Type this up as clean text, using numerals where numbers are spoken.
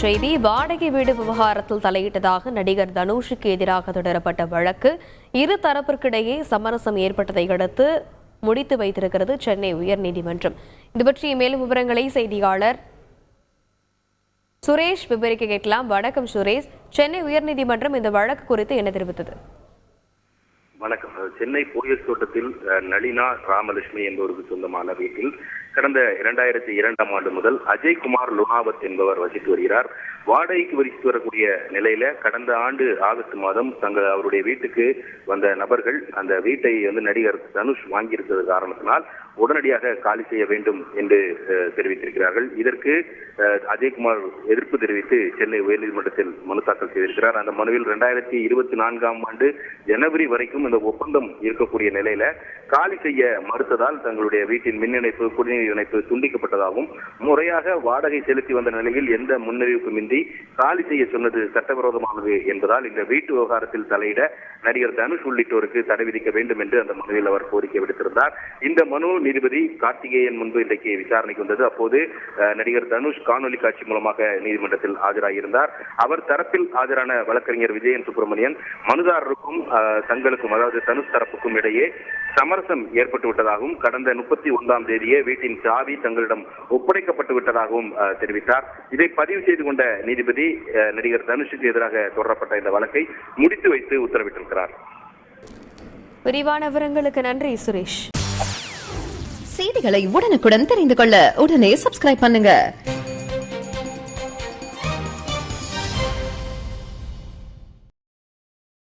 செய்தி வாடகை வீடு விவகாரத்தில் தலையிட்டதாக நடிகர் தனுஷுக்கு எதிராக தொடரப்பட்ட வழக்கு இரு தரப்பிற்கிடையே சமரசம் ஏற்பட்டதை அடுத்து முடித்து வைத்திருக்கிறது சென்னை உயர்நீதிமன்றம். இது பற்றிய மேலும் விவரங்களை செய்தியாளர் சுரேஷ் விவரிக்க கேட்கலாம். வணக்கம் சுரேஷ், சென்னை உயர்நீதிமன்றம் இந்த வழக்கு குறித்து என்ன தெரிவித்தது? வணக்கம். சென்னை போயஸ் தோட்டத்தில் நளினா ராமலட்சுமி என்பவருக்கு சொந்தமான வீட்டில் கடந்த 2002ஆம் ஆண்டு முதல் அஜய்குமார் லோனாவத் என்பவர் வசித்து வருகிறார். வாடகைக்கு வசித்து வரக்கூடிய நிலையில கடந்த ஆண்டு ஆகஸ்ட் மாதம் அவருடைய வீட்டுக்கு வந்த நபர்கள் அந்த வீட்டை நடிகர் தனுஷ் வாங்கியிருக்கிறது காரணத்தினால் உடனடியாக காலி செய்ய வேண்டும் என்று தெரிவித்திருக்கிறார்கள். இதற்கு அஜய்குமார் எதிர்ப்பு தெரிவித்து சென்னை உயர்நீதிமன்றத்தில் மனு தாக்கல் செய்திருக்கிறார். அந்த மனுவில் 2024ஆம் ஆண்டு ஜனவரி வரைக்கும் இந்த ஒப்பந்தம் இருக்கக்கூடிய நிலையில காலி செய்ய மறுத்ததால் தங்களுடைய வீட்டின் மின் இணைப்பு குடிநீர் இணைப்பு துண்டிக்கப்பட்டதாகவும் முறையாக வாடகை செலுத்தி வந்த நிலையில் எந்த முன்னறிவிப்புமின்றி காலி செய்ய சொன்னது சட்டவிரோதமானது என்பதால் இந்த வீட்டு விவகாரத்தில் தலையிட நடிகர் தனுஷ் உள்ளிட்டோருக்கு தடை விதிக்க வேண்டும் என்று அந்த மனுவில் அவர் கோரிக்கை விடுத்திருந்தார். இந்த மனு நீதிபதி கார்த்திகேயன் முன்பு இன்றைக்கு விசாரணைக்கு வந்தது. அப்போது நடிகர் தனுஷ் காணொலி காட்சி மூலமாக நீதிமன்றத்தில் ஆஜராகியிருந்தார். அவர் தரப்பில் ஆஜரான வழக்கறிஞர் விஜயன் சுப்பிரமணியன் மனுதாரருக்கும் தங்களுக்கும் அதாவது தனுஷ் தரப்புக்கும் இடையே சமரசம் ஏற்பட்டு விட்டதாகவும் கடந்த 31ஆம் தேதியே வீட்டின் சாவி தங்களிடம் ஒப்படைக்கப்பட்டு விட்டதாகவும் தெரிவித்தார். இதை பதிவு செய்து கொண்ட நீதிபதி நடிகர் தனுஷுக்கு எதிராக தொடரப்பட்ட இந்த வழக்கை முடித்து வைத்து உத்தரவிட்டிருக்கிறார். விரிவான விவரங்களுக்கு நன்றி சுரேஷ். செய்திகளை உடனுக்குடன் தெரிந்து கொள்ள உடனே சப்ஸ்கிரைப் பண்ணுங்க.